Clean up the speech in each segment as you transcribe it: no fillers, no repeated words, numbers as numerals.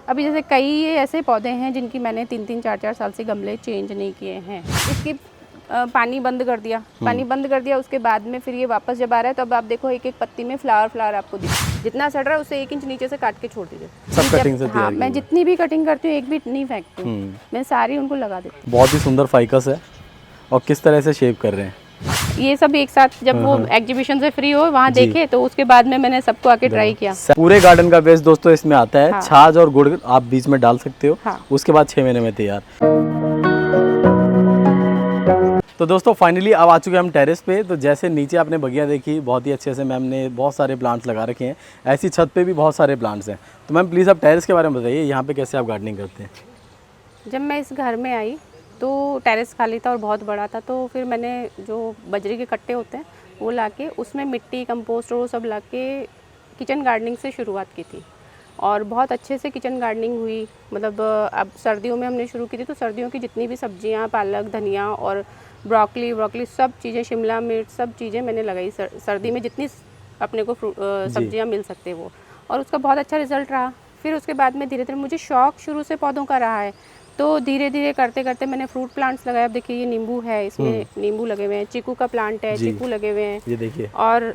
अभी जैसे कई ऐसे पौधे हैं जिनकी मैंने 3-3 4-4 साल से गमले चेंज नहीं किए हैं। इसकी पानी बंद कर दिया, उसके बाद में फिर ये वापस जब आ रहा है तो अब आप देखो एक एक पत्ती में फ्लावर आपको दिख, जितना सड़ रहा है उससे 1 इंच नीचे से काट के छोड़ दीजिए। सब कटिंग से तैयार। हाँ, मैं जितनी भी कटिंग करती हूँ एक भी नहीं फेंकती हूँ, मैं सारी उनको लगा देती हूँ। बहुत ही सुंदर फाइकस है। और किस तरह से शेप कर रहे हैं ये सब एक साथ जब वो एग्जीबिशन से फ्री हो वहाँ देखे तो उसके बाद में मैंने सबको आके ट्राई किया। पूरे गार्डन का बेस्ट दोस्तों इसमें आता है। हाँ। छाछ और गुड़ आप बीच में डाल सकते हो। हाँ। उसके बाद 6 महीने में तैयार। तो दोस्तों फाइनली अब आ चुके हैं हम टेरेस पे। तो जैसे नीचे आपने बगिया देखी, बहुत ही अच्छे से मैम ने बहुत सारे प्लांट्स लगा रखे हैं। ऐसी छत पे भी बहुत सारे प्लांट्स हैं। तो मैम प्लीज़ आप टेरेस के बारे में बताइए, यहाँ पे कैसे आप गार्डनिंग करते हैं? जब मैं इस घर में आई तो टेरेस खाली था और बहुत बड़ा था, तो फिर मैंने जो बजरी के कट्टे होते हैं वो लाके उसमें मिट्टी कंपोस्ट और वो सब लाके किचन गार्डनिंग से शुरुआत की थी और बहुत अच्छे से किचन गार्डनिंग हुई। मतलब अब सर्दियों में हमने शुरू की थी तो सर्दियों की जितनी भी सब्जियां, पालक, धनिया और ब्रोकली सब चीज़ें, शिमला मिर्च सब चीज़ें मैंने लगाई। सर्दी में जितनी अपने को सब्जियां मिल सकते वो, और उसका बहुत अच्छा रिजल्ट रहा। फिर उसके बाद में धीरे धीरे मुझे शौक़ शुरू से पौधों का रहा है, तो धीरे धीरे करते करते मैंने फ्रूट प्लांट्स लगाए। अब देखिए ये नींबू है, इसमें नींबू लगे हुए हैं, चीकू का प्लांट है, चीकू लगे हुए हैं, ये देखिए, और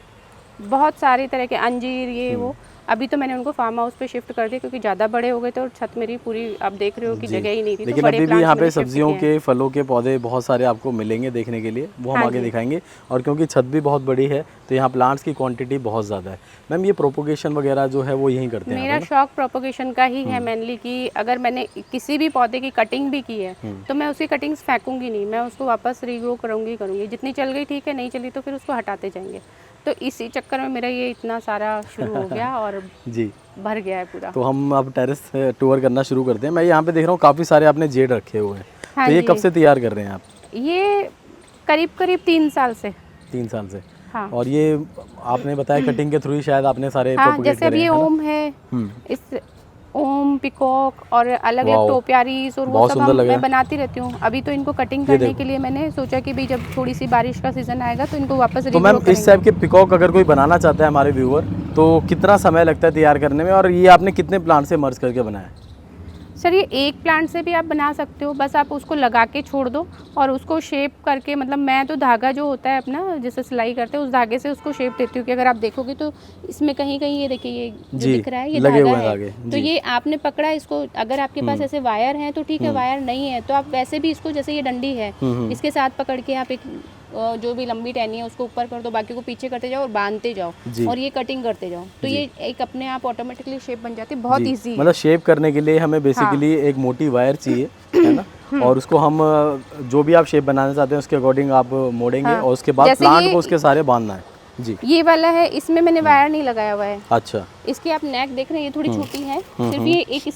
बहुत सारी तरह के अंजीर, ये वो। अभी तो मैंने उनको फार्म हाउस पे शिफ्ट कर दिया क्योंकि ज़्यादा बड़े हो गए थे और छत मेरी पूरी आप देख रहे हो कि जगह ही नहीं थी। लेकिन तो अभी भी यहाँ पे सब्जियों के, फलों के पौधे बहुत सारे आपको मिलेंगे देखने के लिए, वो हम आगे दिखाएंगे। और क्योंकि छत भी बहुत बड़ी है तो यहाँ प्लांट्स की क्वांटिटी बहुत ज़्यादा है। मैम ये प्रोपोगेशन वगैरह जो है वो यहीं करते हैं? मेरा शौक प्रोपोगेशन का ही है मेनली, कि अगर मैंने किसी भी पौधे की कटिंग भी की है तो मैं उसकी कटिंग्स फेंकूंगी नहीं, मैं उसको वापस रीग्रो करूँगी। जितनी चल गई ठीक है, नहीं चली तो फिर उसको हटाते जाएंगे। तो इसी चक्कर में मेरा ये इतना सारा शुरू हो गया और जी भर गया है पूरा। तो हम अब टेरेस टूर करना शुरू करते हैं। मैं यहाँ पे देख रहा हूँ काफ़ी सारे आपने जेड रखे हुए हैं। हाँ, तो ये कब से तैयार कर रहे हैं आप? ये करीब 3 साल से। 3 साल से। हाँ। और ये आपने बताया कटिंग के थ्रू ही शायद आपने सारे हाँ, प्रोपोगेट जैसे अब ये ओम है, इस ओम, पिकॉक और अलग अलग टोपियारीज और वो सब मैं बनाती रहती हूँ। अभी तो इनको कटिंग करने के लिए मैंने सोचा कि भाई जब थोड़ी सी बारिश का सीजन आएगा तो इनको वापस तो मैम इस टाइप के पिकॉक अगर कोई बनाना चाहता है हमारे व्यूअर, तो कितना समय लगता है तैयार करने में, और ये आपने कितने प्लांट से मर्ज करके बनाया है? सर ये एक प्लांट से भी आप बना सकते हो, बस आप उसको लगा के छोड़ दो और उसको शेप करके, मतलब मैं तो धागा जो होता है अपना जैसे सिलाई करते हैं उस धागे से उसको शेप देती हूँ कि अगर आप देखोगे तो इसमें कहीं कहीं ये देखिए ये जो दिख रहा है ये धागा है। तो ये आपने पकड़ा इसको, अगर आपके पास ऐसे वायर हैं तो ठीक है, वायर नहीं है तो आप वैसे भी इसको, जैसे ये डंडी है इसके साथ पकड़ के आप एक जो भी लंबी टहनी है उसको ऊपर कर दो, बाकी को पीछे करते जाओ और बांधते जाओ और ये कटिंग करते जाओ, तो ये एक अपने आप ऑटोमेटिकली शेप बन जाती है। बहुत इजी। मतलब शेप करने के लिए हमें बेसिकली एक मोटी वायर चाहिए, है ना, और उसको हम जो भी आप शेप बनाना चाहते हैं उसके अकॉर्डिंग आप मोड़ेंगे और उसके बाद प्लांट को उसके सारे बांधना है। जी ये वाला है, इसमें मैंने वायर नहीं लगाया हुआ है। अच्छा। इसकी आप नेक देख रहे हैं, ये थोड़ी छोटी है, सिर्फ ये एक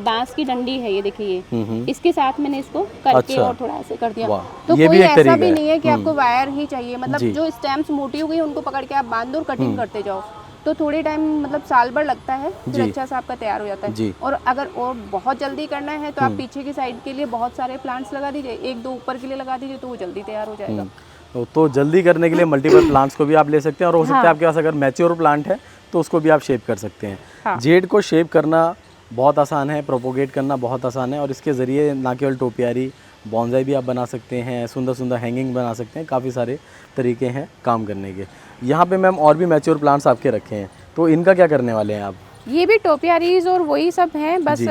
बांस की डंडी है, ये देखिए इसके साथ मैंने इसको करके और थोड़ा ऐसे कर दिया। तो ये कोई भी ऐसा भी नहीं है कि आपको वायर ही चाहिए, मतलब जो स्टेम्स मोटी हो गई उनको पकड़ के आप बांध दो और कटिंग करते जाओ, तो थोड़े टाइम, मतलब साल भर लगता है, फिर अच्छा सा आपका तैयार हो जाता है। और अगर और बहुत जल्दी करना है तो आप पीछे की साइड के लिए बहुत सारे प्लांट्स लगा दीजिए, 1-2 ऊपर के लिए लगा दीजिए तो वो जल्दी तैयार हो जाएगा। तो जल्दी करने के लिए मल्टीपल प्लांट्स को भी आप ले सकते हैं, और हो सकता है आपके पास अगर मैच्योर प्लांट है तो उसको भी आप शेप कर सकते हैं। जेड को शेप करना बहुत आसान है, प्रोपोगेट करना बहुत आसान है, और इसके ज़रिए ना केवल टोपियारी, बॉन्जाई भी आप बना सकते हैं, सुंदर सुंदर हैंगिंग बना सकते हैं। काफ़ी सारे तरीके हैं काम करने के। यहाँ पे मैम और भी मैच्योर प्लांट्स आपके रखे हैं, तो इनका क्या करने वाले हैं आप? ये भी टोपियारीज और वही सब हैं, बस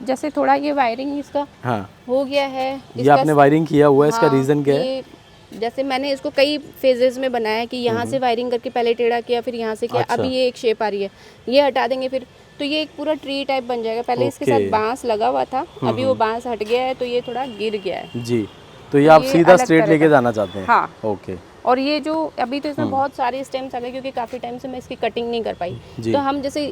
जैसे थोड़ा ये वायरिंग इसका हो गया है। ये आपने वायरिंग किया हुआ है, इसका रीज़न क्या है? जैसे मैंने इसको कई फेजेस में बनाया कि यहाँ से वायरिंग करके पहले टेढ़ा किया, फिर यहाँ से किया। अभी ये एक शेप आ रही है, ये हटा देंगे फिर तो ये एक पूरा ट्री टाइप बन जाएगा। पहले इसके साथ बांस लगा हुआ था, अभी वो बांस हट गया है तो ये थोड़ा गिर गया है। जी, तो ये आप सीधा स्ट्रेट लेके जाना चाहते हैं? हाँ। ओके। और ये जो अभी तो इसमें बहुत सारे स्टेम्स आ गए क्योंकि काफ़ी टाइम से मैं इसकी कटिंग नहीं कर पाई, तो हम जैसे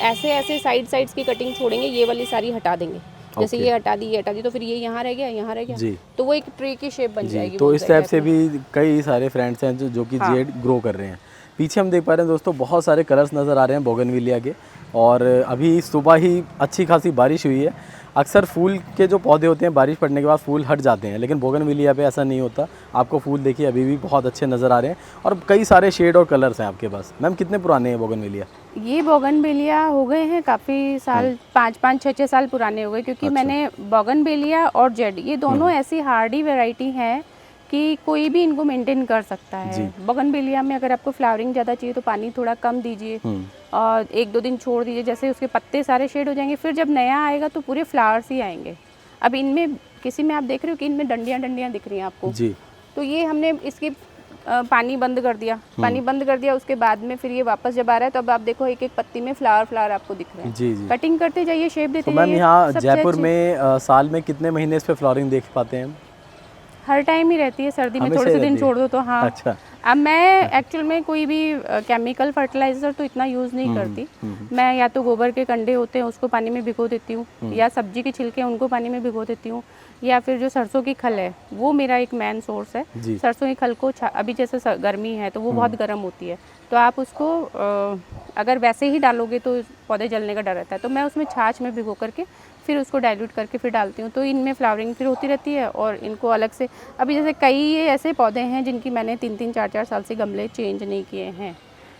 ऐसे साइड्स की कटिंग छोड़ेंगे, ये वाली सारी हटा देंगे। जैसे ये हटा दी तो फिर ये यहाँ रह गया, तो वो एक ट्री की शेप बन जाएगी। तो इस टाइप से भी कई सारे फ्रेंड्स हैं जो कि जेड ग्रो कर रहे हैं। पीछे हम देख पा रहे हैं दोस्तों बहुत सारे कलर्स नज़र आ रहे हैं बोगनविलिया के, और अभी सुबह ही अच्छी खासी बारिश हुई है। अक्सर फूल के जो पौधे होते हैं बारिश पड़ने के बाद फूल हट जाते हैं, लेकिन बोगनविलिया पे ऐसा नहीं होता। आपको फूल देखिए अभी भी बहुत अच्छे नज़र आ रहे हैं और कई सारे शेड और कलर्स हैं आपके पास। मैम कितने पुराने हैं बोगनविलिया? ये बोगनविलिया हो गए हैं काफ़ी साल, 5-6 साल पुराने हो गए, क्योंकि मैंने बोगनविलिया और जेड ये दोनों ऐसी हार्डी वैरायटी है कि कोई भी इनको मेंटेन कर सकता है। बोगनविलिया में अगर आपको फ्लावरिंग ज़्यादा चाहिए तो पानी थोड़ा कम दीजिए और 1-2 दिन छोड़ दीजिए, जैसे उसके पत्ते सारे शेड हो जाएंगे, फिर जब नया आएगा तो पूरे फ्लावर्स ही आएंगे। अब इनमें किसी में आप देख रहे हो कि इनमें डंडियाँ दिख रही हैं आपको जी। तो ये हमने इसकी पानी बंद कर दिया, उसके बाद में फिर ये वापस जब आ रहा है तो अब आप देखो एक एक पत्ती में फ्लावर आपको दिख रहे हैं जी। कटिंग करते जाइए, शेप देते जाइए। मैम यहाँ जयपुर में साल में कितने महीने इस पे फ्लावरिंग देख पाते हैं? हर टाइम ही रहती है, सर्दी में थोड़े से दिन छोड़ दो तो हाँ। अच्छा। अब मैं एक्चुअल में कोई भी केमिकल फर्टिलाइजर तो इतना यूज़ नहीं करती। मैं या तो गोबर के कंडे होते हैं उसको पानी में भिगो देती हूँ, या सब्जी के छिलके उनको पानी में भिगो देती हूँ, या फिर जो सरसों की खल है वो मेरा एक मेन सोर्स है। सरसों की खल को अभी जैसे गर्मी है तो वो बहुत गर्म होती है, तो आप उसको अगर वैसे ही डालोगे तो पौधे जलने का डर रहता है, तो मैं उसमें छाछ में भिगो करके फिर उसको डाइल्यूट करके फिर डालती हूँ, तो इनमें फ्लावरिंग फिर होती रहती है। और इनको अलग से अभी जैसे कई ऐसे पौधे हैं जिनकी मैंने 3-3, 4-4 साल से गमले चेंज नहीं किए हैं,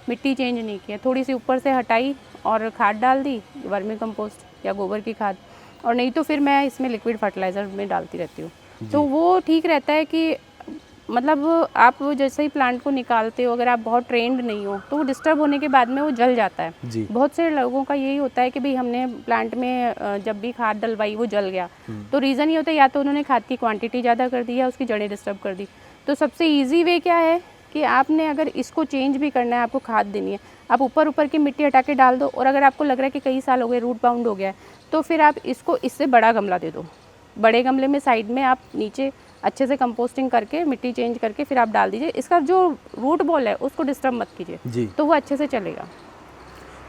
मिट्टी चेंज नहीं किया, थोड़ी सी ऊपर से हटाई और खाद डाल दी, वर्मी कंपोस्ट या गोबर की खाद, और नहीं तो फिर मैं इसमें लिक्विड फर्टिलाइज़र में डालती रहती हूँ। तो वो ठीक रहता है कि मतलब आप जैसे ही प्लांट को निकालते हो, अगर आप बहुत ट्रेंड नहीं हो तो वो डिस्टर्ब होने के बाद में वो जल जाता है जी। बहुत से लोगों का यही होता है कि भाई हमने प्लांट में जब भी खाद डलवाई वो जल गया, तो रीज़न ये होता है या तो उन्होंने खाद की क्वांटिटी ज़्यादा कर दी या उसकी जड़ें डिस्टर्ब कर दी। तो सबसे ईजी वे क्या है कि आपने अगर इसको चेंज भी करना है, आपको खाद देनी है, आप ऊपर की मिट्टी हटा के डाल दो, और अगर आपको लग रहा है कि कई साल हो गए रूट बाउंड हो गया है तो फिर आप इसको इससे बड़ा गमला दे दो। बड़े गमले में साइड में आप नीचे अच्छे से कंपोस्टिंग करके मिट्टी चेंज करके फिर आप डाल दीजिए। इसका जो रूट बॉल है उसको डिस्टर्ब मत कीजिए तो वो अच्छे से चलेगा।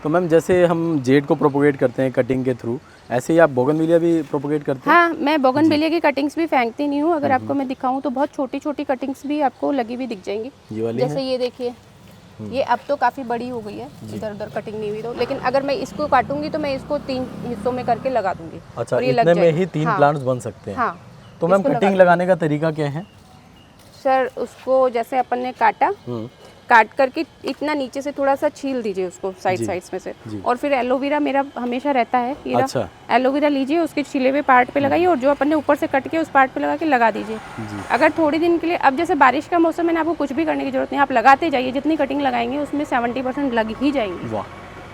तो मैम जैसे हम जेड को प्रोपोगेट करते हैं कटिंग के थ्रू, ऐसे ही आप बोगनविलिया भी प्रोपोगेट करते हैं? हाँ, मैं बोगनविलिया की कटिंग्स भी फेंकती नहीं हूँ। अगर आपको मैं दिखाऊँ तो बहुत छोटी छोटी कटिंग्स भी आपको लगी हुई दिख जाएंगी। जैसे ये देखिए, ये अब तो काफ़ी बड़ी हो गई है, इधर उधर कटिंग नहीं हुई तो, लेकिन अगर मैं इसको काटूंगी तो मैं इसको 3 हिस्सों में करके लगा दूंगी। अच्छा, और ये इतने में ही 3 प्लांट्स बन सकते हैं? हाँ। तो मैम कटिंग लगाने का तरीका क्या है? सर उसको जैसे अपन ने काटा, काट करके इतना नीचे से थोड़ा सा छील दीजिए उसको साइड्स में से, और फिर एलोवेरा मेरा हमेशा रहता है। अच्छा। एलोवेरा लीजिए, उसके छिले हुए पार्ट पे लगाइए, और जो अपन ने ऊपर से कट के उस पार्ट पे लगा के लगा दीजिए। अगर थोड़ी दिन के लिए, अब जैसे बारिश का मौसम है ना, आपको कुछ भी करने की जरूरत नहीं, आप लगाते जाइए, जितनी कटिंग लगाएंगे उसमें 70% लग ही जाएंगी।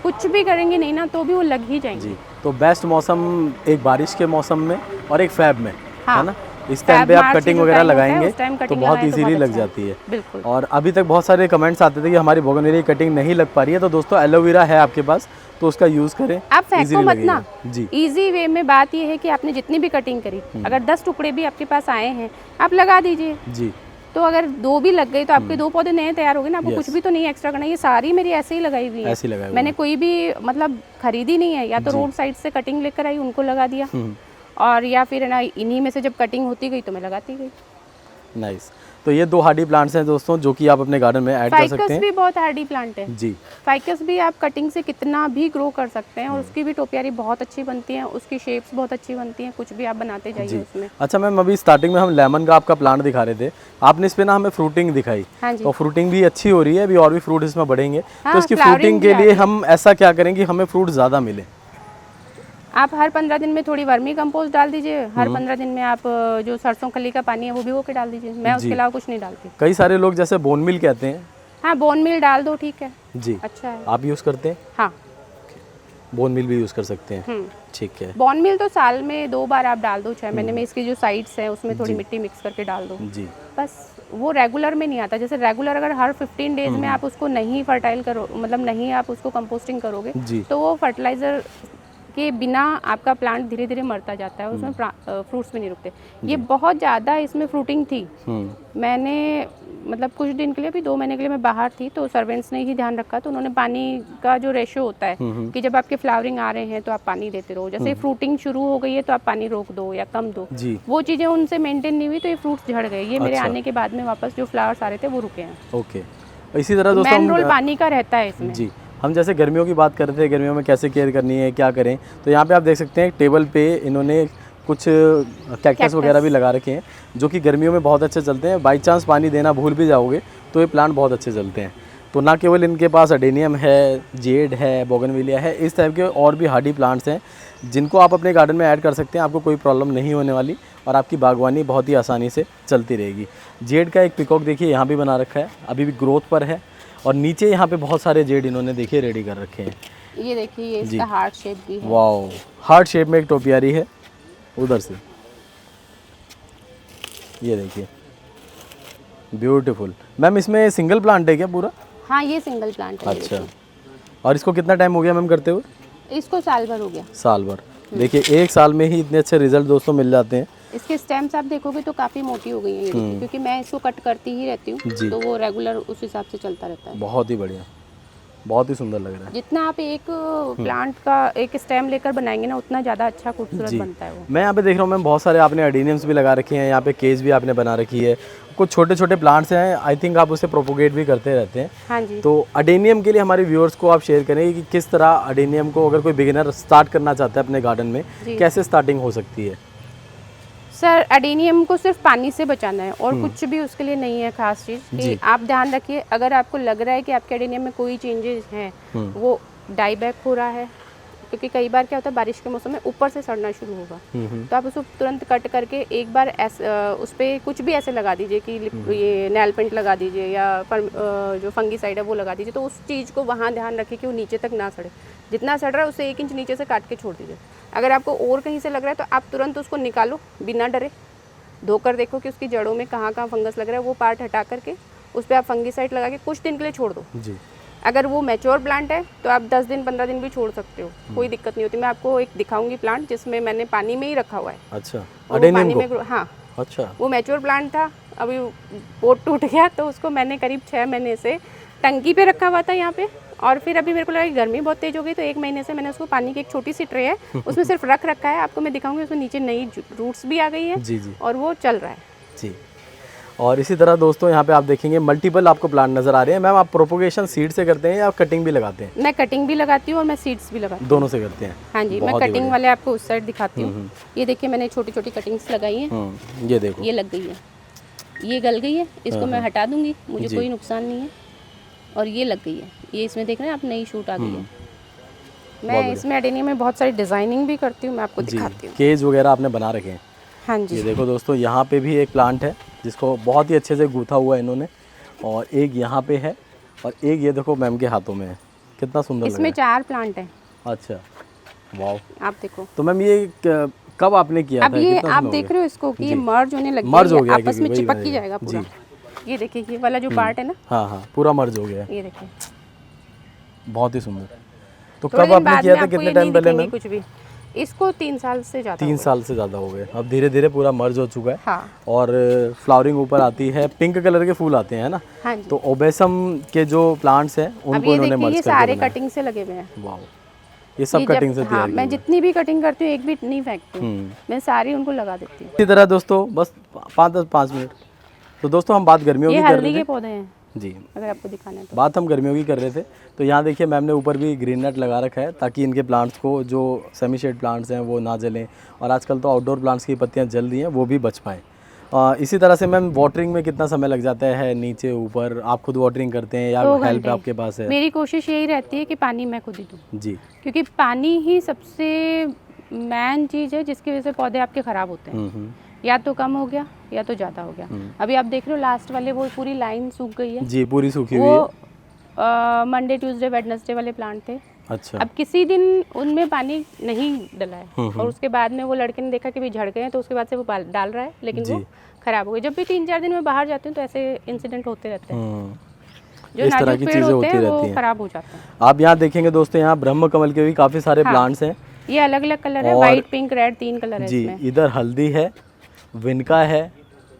कुछ भी करेंगे नहीं ना तो भी वो लग ही जाएंगे। तो बेस्ट मौसम एक बारिश के मौसम में और एक फैब में, है ना? इस टाइम पे आप कटिंग वगैरह लगाएंगे तो बहुत इजीली लग जाती है। बिल्कुल। और अभी तक बहुत सारे कमेंट्स आते थे कि हमारी बोगनविलिया की कटिंग नहीं लग पा रही है, तो दोस्तों एलोवेरा है आपके पास तो उसका यूज़ करें, आप फेंको मत ना जी। इजी वे में बात ये है कि आपने जितनी भी कटिंग करी, अगर 10 टुकड़े भी आपके पास आए हैं आप लगा दीजिए जी। तो अगर 2 भी लग गई तो आपके 2 पौधे नए तैयार हो गए ना, आपको कुछ भी तो नहीं एक्स्ट्रा करना। ये सारी मेरी ऐसे ही लगाई हुई है, मैंने कोई भी मतलब खरीदी नहीं है, या तो रोड साइड से कटिंग लेकर आई उनको लगा दिया, और या फिर ना इन्हीं में से जब कटिंग होती गई तो मैं लगाती गई। नाइस। तो ये 2 हार्डी प्लांट्स हैं दोस्तों जो कि आप अपने गार्डन में ऐड कर सकते हैं। फाइकस भी बहुत हार्डी प्लांट है जी। फाइकस भी आप कटिंग से कितना भी ग्रो कर सकते हैं, और उसकी भी टोपियारी बहुत अच्छी बनती है, उसकी शेप्स बहुत अच्छी बनती हैं, कुछ भी आप बनाते जाइए उसमें। अच्छा मैम, अभी स्टार्टिंग में हम लेमन का आपका प्लांट दिखा रहे थे, आपने इस पे ना हमें फ्रूटिंग दिखाई। हाँ जी। तो फ्रूटिंग भी अच्छी हो रही है, अभी और भी फ्रूट इसमें बढ़ेंगे। तो इसकी फ्रूटिंग के लिए हम ऐसा क्या करें कि हमें फ्रूट ज़्यादा मिले? आप हर 15 दिन में थोड़ी वर्मी कंपोस्ट डाल दीजिए, हर 15 दिन में आप जो सरसों खली का पानी है वो भिगो के डाल दीजिए। मैं उसके अलावा कुछ नहीं डालती। कई सारे लोग जैसे बोन मिल कहते हैं। हाँ, बोन मिल डाल दो, ठीक है जी, अच्छा है। आप यूज़ करते हैं? हाँ, बोन मिल भी यूज़ कर सकते हैं, ठीक है। बोन मिल तो साल में 2 बार आप डाल दो, 6 महीने में इसकी जो साइड्स हैं उसमें थोड़ी मिट्टी मिक्स करके डाल दो जी। बस वो रेगुलर में नहीं आता। जैसे रेगुलर अगर हर 15 डेज में आप उसको नहीं फर्टाइल करो, मतलब नहीं आप उसको कंपोस्टिंग करोगे तो वो फर्टिलाइजर के बिना आपका प्लांट धीरे धीरे मरता जाता है, उसमें फ्रूट्स भी नहीं रुकते। ये बहुत ज़्यादा इसमें फ्रूटिंग थी। मैंने मतलब कुछ दिन के लिए, अभी 2 महीने के लिए मैं बाहर थी, तो सर्वेंट्स ने ही ध्यान रखा, तो उन्होंने पानी का जो रेशियो होता है कि जब आपके फ्लावरिंग आ रहे हैं तो आप पानी देते रहो, जैसे फ्रूटिंग शुरू हो गई है तो आप पानी रोक दो या कम दो, वो चीज़ें उनसे मेंटेन नहीं हुई तो ये फ्रूट्स झड़ गए। ये मेरे आने के बाद में वापस जो फ्लावर्स आ रहे थे वो रुके हैं। ओके, इसी तरह दोस्तों मेन रोल पानी का रहता है इसमें जी। हम जैसे गर्मियों की बात कर रहे थे, गर्मियों में कैसे केयर करनी है, क्या करें, तो यहाँ पे आप देख सकते हैं टेबल पे इन्होंने कुछ कैक्टस वगैरह भी लगा रखे हैं जो कि गर्मियों में बहुत अच्छे चलते हैं। बाई चांस पानी देना भूल भी जाओगे तो ये प्लांट बहुत अच्छे चलते हैं। तो ना केवल इनके पास अडेनियम है, जेड है, बोगनविलिया है, इस टाइप के और भी हार्डी प्लांट्स हैं जिनको आप अपने गार्डन में ऐड कर सकते हैं। आपको कोई प्रॉब्लम नहीं होने वाली और आपकी बागवानी बहुत ही आसानी से चलती रहेगी। जेड का एक पिकॉक देखिए यहाँ भी बना रखा है, अभी भी ग्रोथ पर है, और नीचे यहाँ पे बहुत सारे जेड इन्होंने देखिए रेडी कर रखे हैं। ये देखिए, ये इसका हार्ट शेप भी है। वाओ, हार्ट शेप में एक टोपियारी है उधर से, ये देखिए ब्यूटीफुल। मैम इसमें सिंगल प्लांट है क्या पूरा? हाँ, ये सिंगल प्लांट है। अच्छा, और इसको कितना टाइम हो गया मैम करते हुए? इसको साल भर हो गया। साल भर। देखिए 1 साल में ही इतने अच्छे रिजल्ट दोस्तों मिल जाते हैं। इसके स्टेम्स आप देखोगे तो काफ़ी मोटी हो गई हैं ये देखिए, क्योंकि मैं इसको कट करती ही रहती हूँ, तो वो रेगुलर उस हिसाब से चलता रहता है। बहुत ही बढ़िया, बहुत ही सुंदर लग रहा है। जितना आप एक प्लांट का एक स्टेम लेकर बनाएंगे ना, उतना ज़्यादा अच्छा खूबसूरत बनता है वो। मैं यहाँ पे देख रहा हूँ मैम बहुत सारे आपने अडेनियम्स भी लगा रखे हैं, यहाँ पे केज भी आपने बना रखी है, कुछ छोटे छोटे प्लांट्स हैं, आई थिंक आप उसे प्रोपोगेट भी करते रहते हैं। हाँ जी। तो अडेनियम के लिए हमारे व्यूअर्स को आप शेयर करें कि किस तरह अडेनियम को अगर कोई बिगिनर स्टार्ट करना चाहता है अपने गार्डन में, कैसे स्टार्टिंग हो सकती है? सर, अडेनियम को सिर्फ पानी से बचाना है और कुछ भी उसके लिए नहीं है खास चीज़। कि आप ध्यान रखिए, अगर आपको लग रहा है कि आपके अडेनियम में कोई चेंजेस हैं, वो डाई बैक हो रहा है, क्योंकि कई बार क्या होता है बारिश के मौसम में ऊपर से सड़ना शुरू होगा, तो आप उसको तुरंत कट करके एक बार उस पर कुछ भी ऐसे लगा दीजिए कि ये नेल पेंट लगा दीजिए या जो फंगीसाइड है वो लगा दीजिए। तो उस चीज़ को वहाँ ध्यान रखिए कि वो नीचे तक ना सड़े, जितना सड़ रहा है उससे 1 इंच नीचे से काट के छोड़ दीजिए। अगर आपको और कहीं से लग रहा है तो आप तुरंत उसको निकालो, बिना डरे धोकर देखो कि उसकी जड़ों में कहाँ कहाँ फंगस लग रहा है, वो पार्ट हटा करके उस पर आप फंगीसाइड लगा के कुछ दिन के लिए छोड़ दो जी। अगर वो मैच्योर प्लांट है तो आप 10 दिन 15 दिन भी छोड़ सकते हो, कोई दिक्कत नहीं होती। मैं आपको एक दिखाऊंगी प्लांट जिसमें मैंने पानी में ही रखा हुआ है। अच्छा, पानी में, हाँ। अच्छा, वो मैच्योर प्लांट था, अभी पोट टूट गया तो उसको मैंने करीब 6 महीने से टंकी पे रखा हुआ था यहाँ पे, और फिर अभी मेरे को लगा कि गर्मी बहुत तेज हो गई तो 1 महीने से मैंने उसको पानी की एक छोटी सी ट्रे है उसमें सिर्फ रख रखा है। आपको मैं दिखाऊंगी, उसमें नीचे नई रूट्स भी आ गई है। जी जी। और वो चल रहा है जी। और इसी तरह दोस्तों यहाँ पे आप देखेंगे मल्टीपल आपको प्लांट नजर आ रहे हैं। मैम आप प्रोपोगेशन सीड से करते हैं या कटिंग भी लगाते हैं? मैं कटिंग भी लगाती हूँ और मैं सीड्स भी लगाती हूँ, दोनों से करते हैं। हाँ जी। मैं कटिंग वाले आपको उस साइड दिखाती हूँ। ये देखिए, मैंने छोटी छोटी कटिंग्स लगाई हैं। ये देखो, ये लग गई है, ये गल गई है, इसको मैं हटा दूंगी, मुझे कोई नुकसान नहीं है। और ये लग गई है, ये इसमें देख रहे हैं आप, नई शूट आ गई है। मैं इसमें अडेनियम में बहुत सारी डिजाइनिंग भी करती हूँ, मैं आपको दिखाती हूँ। केज वगैरह आपने बना रखे हैं? हाँ जी। ये देखो दोस्तों, यहाँ पे भी एक प्लांट है जिसको बहुत ही अच्छे से गूथा हुआ है इन्होंने, और एक यहाँ पे है, और एक ये देखो मैम के हाथों में है। कितना सुंदर इसमें 4 प्लांट हैं। अच्छा, वाह। आप देखो, तो मैम ये कब आपने किया अब था? ये आप देख रहे हो इसको कि ये मर्ज होने लग मर्ज हो गया, आपस में चिपक ही जाएगा पूरा। ये देखिए, ये वाला जो पार्ट है ना, हाँ हाँ, पूरा मर्ज हो गया है। ये देखिए, बहुत ही सुंदर। तो कब आपने किया था, कितने टाइम पहले मैम? कुछ भी, इसको 3 साल से ज़्यादा 3 साल से ज़्यादा हो गए। अब धीरे धीरे पूरा मर्ज हो चुका है। हाँ। और फ्लावरिंग ऊपर आती है, पिंक कलर के फूल आते हैं ना। हाँ जी। तो ओबेसम के जो प्लांट्स हैं उनको इन्होंने मर्ज ये करके सारे बनाया। कटिंग से लगे हुए हैं। वाह, ये सब कटिंग से तैयार मैं जितनी भी कटिंग करती हूँ एक भी नहीं फेंकती हूँ, मैं सारी उनको लगा देती हूँ। इसी तरह दोस्तों, बस 5 मिनट। तो दोस्तों हम बात गर्मियों की ये कर हल्दी रहे के थे पौधे हैं जी। अगर आपको दिखाना है तो। बात हम गर्मियों की कर रहे थे, तो यहाँ देखिए मैम ने ऊपर भी ग्रीन नेट लगा रखा है ताकि इनके प्लांट्स को, जो सेमी शेड प्लांट्स हैं वो ना जलें, और आजकल तो आउटडोर प्लांट्स की पत्तियाँ जल रही हैं वो भी बच पाएँ। इसी तरह से मैम वाटरिंग में कितना समय लग जाता है, नीचे ऊपर आप खुद वाटरिंग करते हैं या हेल्प आपके पास है? मेरी कोशिश यही रहती है कि पानी मैं खुद ही दूँ जी, क्योंकि पानी ही सबसे मेन चीज़ है जिसकी वजह से पौधे आपके ख़राब होते हैं। या तो कम हो गया या तो ज़्यादा हो गया। अभी आप देख रहे हो लास्ट वाले वो पूरी लाइन सूख गई है जी, पूरी सूखी हुई है। वो मंडे ट्यूसडे वेडनेसडे वाले प्लांट थे। अच्छा, अब किसी दिन उनमें पानी नहीं डला है और उसके बाद में वो लड़के ने देखा कि भी झड़ गए हैं, तो उसके बाद से वो डाल रहा है, लेकिन वो खराब हो गए। जब भी 3-4 दिन में बाहर जाती हूँ तो ऐसे इंसिडेंट होते रहते हैं, जो इस तरह की नाजुक पेड़ चीज़ें होते होती हैं रहती वो खराब हो जाते हैं। आप यहाँ देखेंगे दोस्तों, यहाँ ब्रह्म कमल के भी काफ़ी सारे प्लांट्स हैं। ये अलग अलग कलर है, वाइट पिंक रेड 3 कलर है जी। इसमें। इधर हल्दी है, विनका है,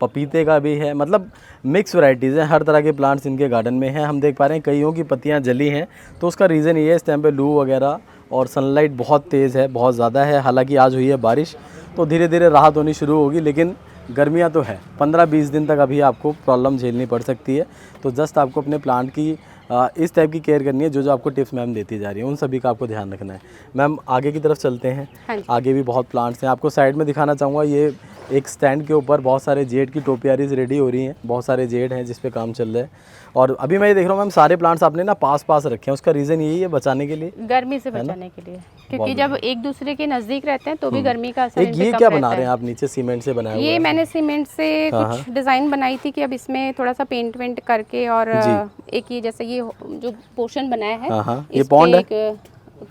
पपीते का भी है, मतलब मिक्स वैरायटीज़ हैं। हर तरह के प्लांट्स इनके गार्डन में हैं। हम देख पा रहे हैं कईयों की पत्तियां जली हैं, तो उसका रीज़न ये है इस टाइम पे लू वगैरह और सनलाइट बहुत तेज़ है, बहुत ज़्यादा है। हालांकि आज हुई है बारिश, तो धीरे धीरे राहत होनी शुरू होगी, लेकिन गर्मियां तो है। 15-20 दिन तक अभी आपको प्रॉब्लम झेलनी पड़ सकती है। तो जस्ट आपको अपने प्लांट की इस टाइप की केयर करनी है। जो जो आपको टिप्स मैम देती जा रही है उन सभी का आपको ध्यान रखना है। मैम आगे की तरफ चलते हैं। हाँ जी। आगे भी बहुत प्लांट्स हैं। आपको साइड में दिखाना चाहूँगा, ये एक स्टैंड के ऊपर बहुत सारे जेड की टोपियारीज रेडी हो रही हैं। बहुत सारे जेड हैं जिस पे काम चल रहा है। और अभी मैं ये देख रहा हूँ मैम, सारे प्लांट्स आपने ना पास पास रखे हैं। उसका रीज़न यही है बचाने के लिए, गर्मी से बचाने के लिए, क्योंकि जब एक दूसरे के नज़दीक रहते हैं तो भी गर्मी का असर एक इन पे ये कम क्या रहता बना रहे है। हैं आप नीचे सीमेंट से बनाया हुआ ये है? मैंने सीमेंट से कुछ डिज़ाइन बनाई थी कि अब इसमें थोड़ा सा पेंट वेंट करके, और एक ये जैसे ये जो पोर्शन बनाया है, हाँ, ये इस पे पॉन्ड है? एक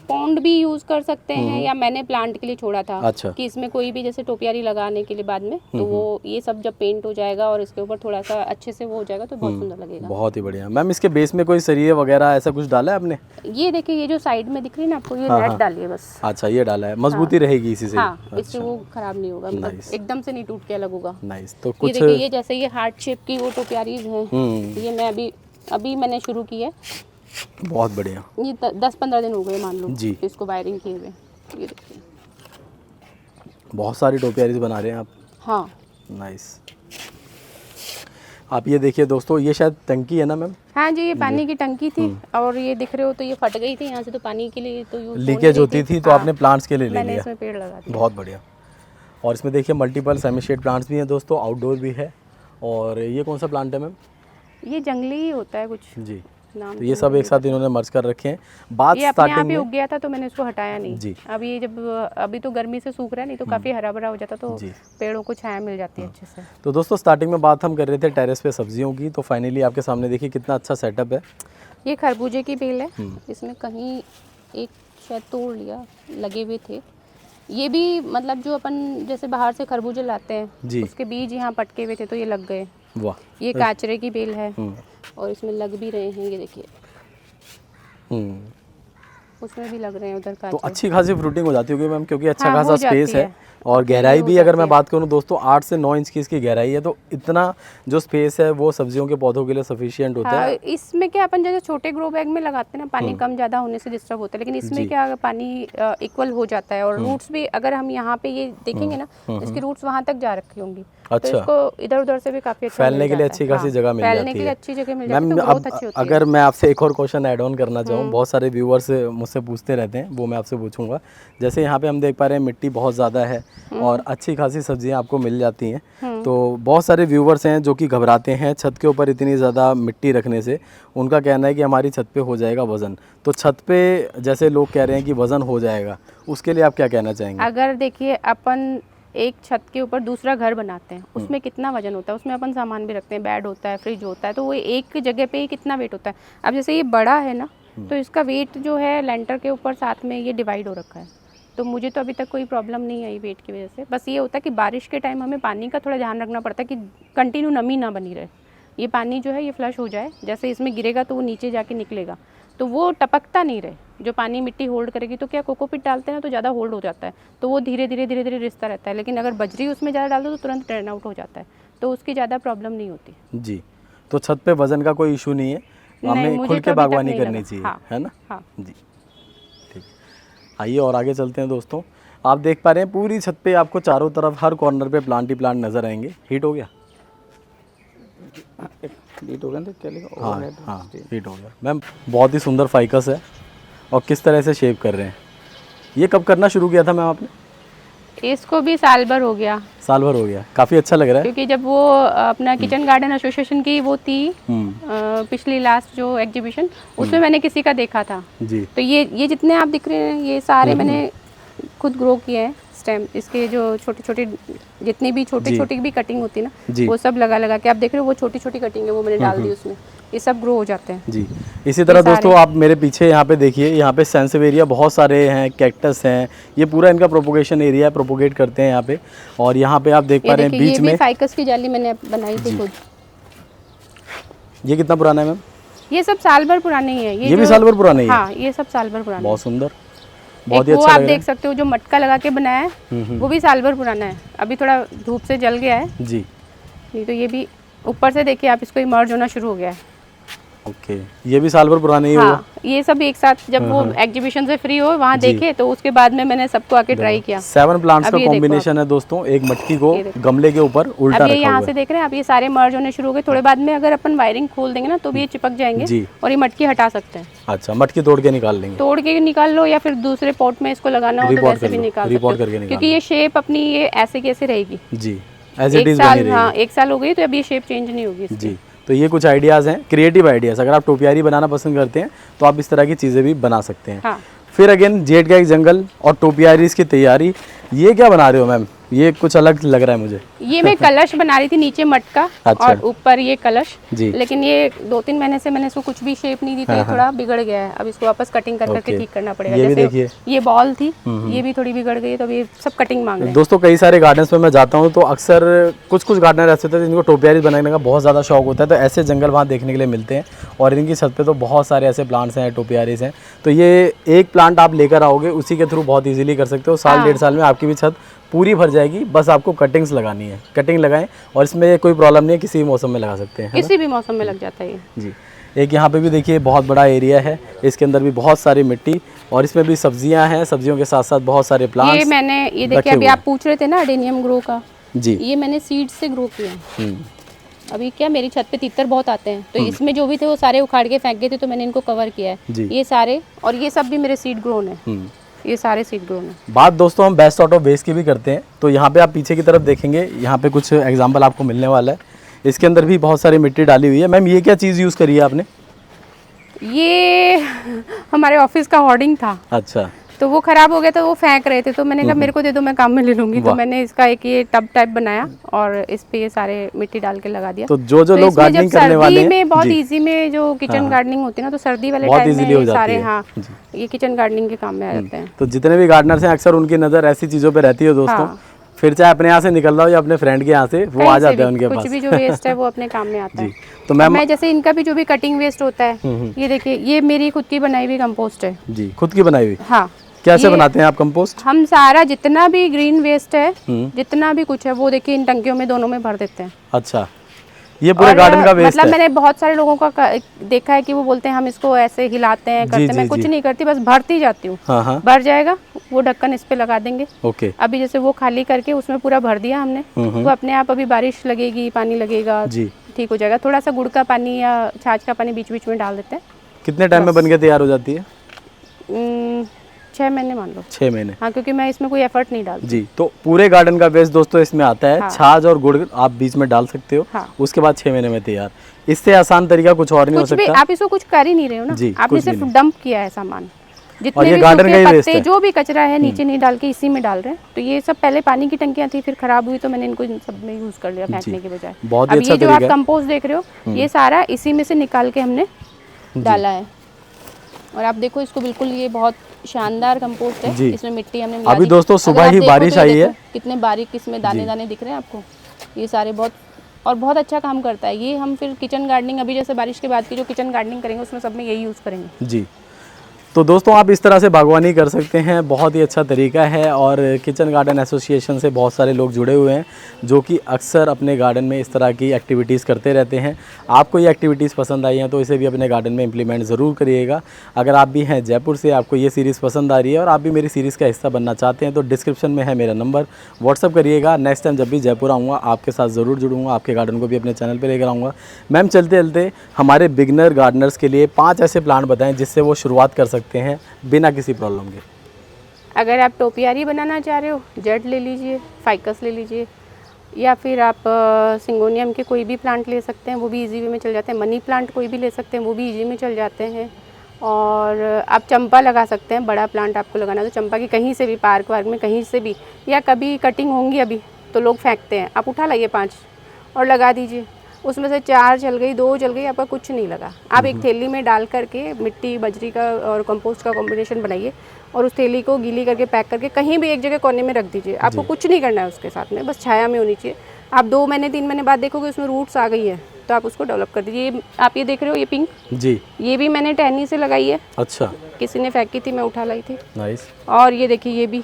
पॉन्ड भी यूज़ कर सकते हैं, या मैंने प्लांट के लिए छोड़ा था। अच्छा। कि इसमें कोई भी जैसे टोपियारी लगाने के लिए बाद में, तो वो ये सब जब पेंट हो जाएगा और इसके ऊपर थोड़ा सा अच्छे से वो हो जाएगा तो बहुत सुंदर लगेगा। बहुत ही बढ़िया। मैम इसके बेस में कोई सरिये वगैरह ऐसा कुछ डाला है आपने? ये देखिए, ये जो साइड में दिख रही है ना आपको, ये नेट डालिए बस। अच्छा, ये डाला है, मजबूती रहेगी इसी से। हाँ, इससे वो खराब नहीं होगा, मतलब एकदम से नहीं टूट के अलग होगा। नाइस। तो ये कुछ देखिए, ये जैसे ये हार्ट शेप की वो टोपियारीज हैं, ये मैं अभी मैंने शुरू की है। बहुत बढ़िया। ये 10-15 दिन हो गए मान लो जी। इसको वायरिंग किए हुए। ये देखिए, बहुत सारी टोपियारीज बना रहे हैं आप। हाँ नाइस। आप ये देखिए दोस्तों, ये शायद टंकी है ना मैम? हाँ जी, ये पानी की टंकी थी, और ये दिख रहे हो तो ये फट गई थी यहाँ से, तो पानी के लिए तो यूज लीकेज होती थी, तो आपने प्लांट्स के लिए ले मैंने लिया। इसमें पेड़ लगा दिया। बहुत बढ़िया। और इसमें देखिए मल्टीपल सेमी शेड प्लांट्स भी हैं दोस्तों, आउटडोर भी है। और ये कौन सा प्लांट है मैम? ये जंगली ही होता है कुछ जी। नाम, तो ये सब एक साथ इन्होंने मर्ज कर रखे हैं। बात ये अपने आप स्टार्टिंग ही में उग गया था तो मैंने इसको हटाया नहीं। जी। अभी तो गर्मी से सूख रहा है, नहीं तो काफ़ी हरा भरा हो जाता, तो जी। पेड़ों को छाया मिल जाती है अच्छे से। तो दोस्तों स्टार्टिंग में बात हम कर रहे थे टेरेस पे सब्जियों की, तो फाइनली आपके सामने देखिए कितना अच्छा सेटअप है। ये खरबूजे की बेल है, इसमें कहीं एक शायद तोड़ लिया, लगे हुए थे। ये भी मतलब जो अपन जैसे बाहर से खरबूजे लाते हैं, उसके बीज यहाँ पटके हुए थे तो ये लग गए। वाह। ये काचरे की बेल है, और इसमें लग भी रहे हैं, ये देखिए उसमें भी लग रहे हैं उधर काचरे। तो अच्छी खासी फ्रूटिंग हो जाती होगी मैम, क्योंकि अच्छा हाँ, खासा हो जाती स्पेस है। और गहराई भी अगर मैं बात करूं दोस्तों, 8 से 9 इंच की इसकी गहराई है, तो इतना जो स्पेस है वो सब्जियों के पौधों के लिए सफिशिएंट होता है। इसमें क्या अपन जैसे छोटे ग्रो बैग में लगाते हैं ना, पानी कम ज़्यादा होने से डिस्टर्ब होता है, लेकिन इसमें क्या पानी इक्वल हो जाता है। और रूट्स भी अगर हम यहाँ पे ये देखेंगे ना, इसकी रूट्स वहाँ तक जा रखी होंगी, तो इसको इधर उधर से भी काफ़ी अच्छा फैलने के लिए अच्छी खासी जगह मिल जाती है। फैलने के लिए अच्छी जगह मिल जाती है, मैम तो बहुत अच्छी होती है। अगर मैं आपसे एक और क्वेश्चन ऐड ऑन करना चाहूँ, बहुत सारे व्यूअर्स मुझसे पूछते रहते हैं, वो मैं आपसे पूछूंगा। जैसे यहाँ पे हम देख पा रहे हैं मिट्टी बहुत ज़्यादा है और अच्छी खासी सब्जियाँ आपको मिल जाती हैं, तो बहुत सारे व्यूअर्स हैं जो कि घबराते हैं छत के ऊपर इतनी ज़्यादा मिट्टी रखने से। उनका कहना है कि हमारी छत पे हो जाएगा वज़न, तो छत पे जैसे लोग कह रहे हैं कि वज़न हो जाएगा, उसके लिए आप क्या कहना चाहेंगे? अगर देखिए, अपन एक छत के ऊपर दूसरा घर बनाते हैं, उसमें कितना वजन होता है, उसमें अपन सामान भी रखते हैं, बेड होता है, फ्रिज होता है, तो वो एक जगह पे ही कितना वेट होता है। अब जैसे ये बड़ा है ना, तो इसका वेट जो है लेंटर के ऊपर साथ में ये डिवाइड हो रखा है, तो मुझे तो अभी तक कोई प्रॉब्लम नहीं आई वेट की वजह से। बस ये होता है कि बारिश के टाइम हमें पानी का थोड़ा ध्यान रखना पड़ता है कि कंटिन्यू नमी ना बनी रहे, ये पानी जो है ये फ्लश हो जाए। जैसे इसमें गिरेगा तो वो नीचे जाके निकलेगा, तो वो टपकता नहीं रहे। जो पानी मिट्टी होल्ड करेगी, तो क्या कोकोपीट डालते हैं ना तो ज़्यादा होल्ड हो जाता है, तो वो धीरे धीरे रिसता रहता है। लेकिन अगर बजरी उसमें ज़्यादा डाल दो तो तुरंत टर्न आउट हो जाता है, तो उसकी ज़्यादा प्रॉब्लम नहीं होती। जी, तो छत पे वजन का कोई इशू नहीं है, हमें खुल के बागवानी करनी चाहिए, है ना? हाँ जी ठीक। आइए और आगे चलते हैं दोस्तों। आप देख पा रहे हैं पूरी छत पे आपको चारों तरफ हर कॉर्नर पे प्लांट ही प्लांट नजर आएंगे। हीट हो गया? हीट हो गया तो क्या लिखा? हाँ हाँ, हीट हो गया। मैम बहुत ही सुंदर फाइकस है, और किस तरह से शेप कर रहे हैं। ये कब करना शुरू किया था मैम आपने? इसको भी साल भर हो गया। साल भर हो गया, काफ़ी अच्छा लग रहा है। क्योंकि जब वो अपना किचन गार्डन एसोसिएशन की वो थी पिछली लास्ट जो एग्जीबिशन, उसमें मैंने किसी का देखा था जी। तो ये जितने आप दिख रहे हैं ये सारे मैंने खुद ग्रो किए हैं स्टेम। इसके जो छोटे छोटे जितनी भी छोटी छोटी भी कटिंग होती है ना, वो सब लगा के आप देख रहे हो, वो छोटी छोटी कटिंग है वो मैंने डाल दी उसमें, ये सब ग्रो हो जाते हैं। जी, इसी तरह दोस्तों आप मेरे पीछे यहाँ पे देखिए, यहाँ पे सेंसेवेरिया बहुत सारे हैं, कैक्टस हैं, ये पूरा इनका प्रोपोगेशन एरिया है, प्रोपोगेट करते हैं यहाँ पे। और यहाँ पे आप देख पा रहे हैं बीच में फाइकस की जाली मैंने बनाई थी खुद। ये कितना पुराना है मैम? ये सब साल भर पुराने ही है। ये भी साल भर पुराने ही है? हाँ, ये सब साल भर पुराने। बहुत सुंदर, बहुत ही अच्छा लग रहा है। आप देख सकते हो जो मटका लगा के बनाया है वो भी साल भर पुराना है, अभी थोड़ा धूप से जल गया है जी। नहीं तो ये भी ऊपर से देखिए आप, इसको इमर्ज होना शुरू हो गया है। ओके, ये भी साल भर पुराने ही होगा। हाँ, ये सब एक साथ जब वो एग्जीबिशन से फ्री हो वहाँ देखे तो उसके बाद में मैंने सबको आके ट्राई किया। 7 प्लांट्स का अब ये देखो कॉम्बिनेशन है दोस्तों, एक मटकी को गमले के ऊपर उल्टा अब ये रखा यहाँ हुआ से है। देख रहे हैं, अब ये सारे मर्ज होने शुरू हो गए। थोड़े बाद में अगर अपन वायरिंग खोल देंगे ना तो भी ये चिपक जाएंगे जी। और ये मटकी हटा सकते हैं। अच्छा, मटकी तोड़ के निकाल लेंगे। तोड़ के निकाल लो या फिर दूसरे पॉट में इसको लगाना हो तो Repot वैसे कर भी लो, निकाल repot सकते करके हो, निकाल क्योंकि ये शेप अपनी ये ऐसे कैसे रहेगी। जी, एज इट एक इज बनी साल, रहेगी। हाँ 1 साल हो गई तो अब ये शेप चेंज नहीं होगी इसकी। जी, तो ये कुछ आइडियाज़ हैं, क्रिएटिव आइडियाज़। अगर आप टोपियारी बनाना पसंद करते हैं तो आप इस तरह की चीज़ें भी बना सकते हैं। हाँ। फिर अगेन जेड का एक जंगल और टोपियारी की तैयारी। ये क्या बना रहे हो मैम? ये कुछ अलग लग रहा है मुझे। ये मैं कलश बना रही थी, नीचे मटका अच्छा। और ऊपर ये कलश जी। लेकिन ये 2-3 महीने से मैंने इसको कुछ भी शेप नहीं दी तो ये थोड़ा बिगड़ गया है। अब इसको वापस कटिंग कर करके ओके। ठीक करना पड़ेगा। ये भी जैसे देखिए। ये बॉल थी, ये भी थोड़ी बिगड़ गई तो अब ये सब कटिंग मांग रहे हैं। दोस्तों कई सारे गार्डन्स में मैं जाता हूँ तो अक्सर कुछ गार्डनर ऐसे होते हैं जिनको टोपियारी बनाने का बहुत ज़्यादा शौक होता है, तो ऐसे जंगल वहाँ देखने के लिए मिलते हैं। और इनकी छत पे तो बहुत सारे ऐसे प्लांट्स हैं, टोपियारीज हैं। तो ये एक प्लांट आप लेकर आओगे, उसी के थ्रू बहुत ईजिली कर सकते हो। साल 1.5 साल में आपकी भी छत पूरी भर जाएगी। बस आपको कटिंग्स लगानी है, कटिंग लगाएं। और इसमें कोई प्रॉब्लम नहीं है, किसी भी मौसम में लगा सकते हैं, है ना? किसी भी मौसम में लग जाता है ये। जी। एक यहाँ पे भी देखिए बहुत बड़ा एरिया है, इसके अंदर भी बहुत सारी मिट्टी और इसमें भी सब्जियां हैं। सब्जियों के साथ साथ बहुत सारे प्लांट्स। ये मैंने ये रखे देखिए अभी हुए आप पूछ रहे थे ना अडेनियम ग्रो का, जी। ये मैंने सीड से ग्रो किया है। हम्म, अभी क्या मेरी छत पे तीतर बहुत आते हैं तो इसमें जो भी थे वो सारे उखाड़ के फेंक गए थे तो मैंने इनको कवर किया है। जी। ये सारे और ये सब भी मेरे सीड ग्रोन है। हम्म। ये सारे सीड ग्रोन है। बात दोस्तों हम बेस्ट आउट ऑफ वेस्ट की भी करते हैं। तो यहाँ पे आप पीछे की तरफ देखेंगे, यहाँ पे कुछ एग्जाम्पल आपको मिलने वाला है। इसके अंदर भी बहुत सारी मिट्टी डाली हुई है। मैम ये क्या चीज़ यूज़ करी है आपने? ये हमारे ऑफिस का होर्डिंग था, अच्छा। तो वो खराब हो गया था, वो फेंक रहे थे तो मैंने कहा मेरे को दे दो, मैं काम में ले लूंगी। तो वाह। मैंने इसका एक ये टब टाइप बनाया और इस पे ये सारे मिट्टी डाल के लगा दिया। तो जो तो लोग इसमें गार्डनिंग जब करने वाले सर्दी हैं में बहुत जी, इजी में जो किचन गार्डनिंग होती है ना, तो सर्दी वाले बहुत टाइम में easily हो ये जाती सारे है। हाँ ये किचन गार्डनिंग के काम में आ जाते हैं। तो जितने भी गार्डनर्स हैं अक्सर उनकी नज़र ऐसी चीज़ों पे रहती है दोस्तों। हाँ। फिर चाहे अपने यहाँ से निकल रहा हो या अपने फ्रेंड के यहाँ से, वो कहीं आ से जाते भी हैं उनके कुछ पास। भी जो वेस्ट है वो अपने काम में आता है। जी। तो मैम मैं जैसे इनका भी जो भी कटिंग वेस्ट होता है, ये देखिए ये मेरी खुद की बनाई हुई कंपोस्ट है। जी, खुद की बनाई हुई। हाँ। कैसे ये बनाते हैं आप कंपोस्ट? हम सारा जितना भी ग्रीन वेस्ट है, जितना भी कुछ है वो देखिए इन टंकियों में दोनों में भर देते हैं। अच्छा, ये पूरे और गार्डन का वेस्ट मतलब है। मैंने बहुत सारे लोगों का देखा है कि वो बोलते हैं हम इसको ऐसे हिलाते हैं करते हैं। जी, मैं कुछ जी। नहीं करती, बस भरती जाती हूँ। हाँ हाँ, भर जाएगा, वो ढक्कन इस पे लगा देंगे। ओके। अभी जैसे वो खाली करके उसमें पूरा भर दिया हमने, वो अपने आप अभी बारिश लगेगी, पानी लगेगा, जी। ठीक हो जाएगा। थोड़ा सा गुड़ का पानी या छाछ का पानी बीच बीच में डाल देते हैं। कितने टाइम में बन के तैयार हो जाती है? 6 महीने मान लो। 6 महीने। हाँ, क्योंकि मैं इसमें कोई एफर्ट नहीं डालती। जी। तो पूरे गार्डन का वेस्ट दोस्तों इसमें आता है। हाँ। छाछ और गुड़ आप बीच में डाल सकते हो। हाँ। उसके बाद 6 महीने में तैयार। इससे आसान तरीका कुछ और नहीं हो कुछ भी सकता। आप इसको कुछ कर ही नहीं रहे हो ना, जी, आपने कुछ भी सिर्फ नहीं। डंप किया है सामान। और जितने ये भी गार्डन का ही सूखे वेस्ट पत्ते है। जो भी कचरा है नीचे नहीं डाल के इसी में डाल रहे हैं। तो ये सब पहले पानी की टंकियां थी, फिर खराब हुई तो मैंने इनको इन सब में यूज कर लिया फेंकने के बजाय। बहुत ही अब अच्छा ये जो तरीका आप है। कंपोस्ट देख रहे हो ये सारा इसी में से निकाल के हमने डाला है। और आप देखो इसको, बिल्कुल ये बहुत शानदार कंपोस्ट है। जी। इसमें मिट्टी हमने मिला अभी दी। दोस्तों अगर सुबह आप ही देखो बारिश तो ये आई है। देखो कितने बारीक इसमें दाने दाने दिख रहे हैं आपको। ये सारे बहुत अच्छा काम करता है ये। हम फिर किचन गार्डनिंग अभी जैसे बारिश के बाद की जो किचन गार्डनिंग करेंगे उसमें सब में यही यूज़ करेंगे। जी। तो दोस्तों आप इस तरह से बागवानी कर सकते हैं, बहुत ही अच्छा तरीका है। और किचन गार्डन एसोसिएशन से बहुत सारे लोग जुड़े हुए हैं जो कि अक्सर अपने गार्डन में इस तरह की एक्टिविटीज़ करते रहते हैं। आपको ये एक्टिविटीज़ पसंद आई हैं तो इसे भी अपने गार्डन में इम्प्लीमेंट ज़रूर करिएगा। अगर आप भी हैं जयपुर से, आपको ये सीरीज़ पसंद आ रही है और आप भी मेरी सीरीज़ का हिस्सा बनना चाहते हैं तो डिस्क्रिप्शन में है मेरा नंबर, व्हाट्सअप करिएगा। नेक्स्ट टाइम जब भी जयपुर आऊँगा आपके साथ ज़रूर जुड़ूँगा, आपके गार्डन को भी अपने चैनल पर लेकर आऊँगा। मैम चलते चलते हमारे बिगनर गार्डनर्स के लिए 5 ऐसे प्लांट बताएँ जिससे वो शुरुआत कर सकते हैं बिना किसी प्रॉब्लम के। अगर आप टोपियारी बनाना चाह रहे हो, जेड ले लीजिए, फाइकस ले लीजिए, या फिर आप सिंगोनियम के कोई भी प्लांट ले सकते हैं, वो भी इजी वे में चल जाते हैं। मनी प्लांट कोई भी ले सकते हैं, वो भी इजी में चल जाते हैं। और आप चंपा लगा सकते हैं। बड़ा प्लांट आपको लगाना है तो चंपा की कहीं से भी, पार्क वार्क में कहीं से भी, या कभी कटिंग होंगी अभी तो लोग फेंकते हैं, आप उठा लाइए 5 और लगा दीजिए। उसमें से 4 चल गई, 2 चल गई, आपका कुछ नहीं लगा। आप एक थैली में डाल करके मिट्टी, बजरी का और कंपोस्ट का कॉम्बिनेशन बनाइए और उस थैली को गीली करके पैक करके कहीं भी एक जगह कोने में रख दीजिए। आपको कुछ नहीं करना है उसके साथ में, बस छाया में होनी चाहिए। आप 2 महीने 3 महीने बाद देखोगे उसमें रूट्स आ गई है तो आप उसको डेवलप कर दीजिए। आप ये देख रहे हो ये पिंक, जी। ये भी मैंने टहनी से लगाई है। अच्छा, किसी ने फेंकी थी, मैं उठा लाई थी। नाइस। और ये देखिए ये भी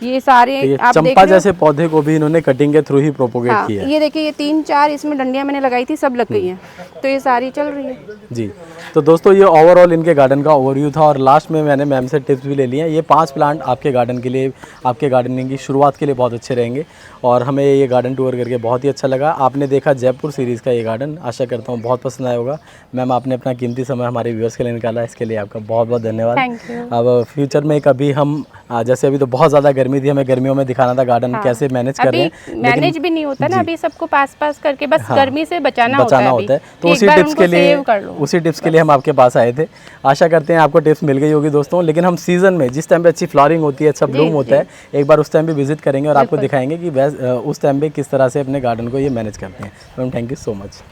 ये सारे तो ये आप देख चंपा रहे हो। जैसे पौधे को भी इन्होंने कटिंग के थ्रू ही प्रोपोगेट हाँ, किया है। ये देखिए, ये 3-4 इसमें डंडियां मैंने लगाई थी, सब लग गई हैं, तो ये सारी चल रही है। जी, तो दोस्तों ये ओवरऑल इनके गार्डन का ओवरव्यू था और लास्ट में मैंने मैम से टिप्स भी ले लिए हैं। ये 5 प्लांट आपके गार्डन के लिए, आपके गार्डनिंग की शुरुआत के लिए बहुत अच्छे रहेंगे और हमें ये गार्डन टूर करके बहुत ही अच्छा लगा। आपने देखा जयपुर सीरीज़ का ये गार्डन, आशा करता हूँ बहुत पसंद आया होगा। मैम आपने अपना कीमती समय हमारे व्यूअर्स के लिए निकाला, इसके लिए आपका बहुत बहुत धन्यवाद। Thank you. अब फ्यूचर में कभी हम जैसे अभी तो बहुत ज़्यादा गर्मी थी, हमें गर्मियों में दिखाना था गार्डन कैसे मैनेज कर रहे हैं, अभी मैनेज भी नहीं होता ना, अभी सबको पास करके बस हाँ, गर्मी से बचाना होता है होता है। तो कि उसी एक बार टिप्स उनको के लिए सेव कर लो। उसी टिप्स के लिए हम आपके पास आए थे। आशा करते हैं आपको टिप्स मिल गई होगी दोस्तों। लेकिन हम सीजन में जिस टाइम पे अच्छी फ्लावरिंग होती है, अच्छा ब्लूम होता है, एक बार उस टाइम पे विजिट करेंगे और आपको दिखाएंगे कि उस टाइम पे किस तरह से अपने गार्डन को ये मैनेज करते हैं। Ma'am thank you so much.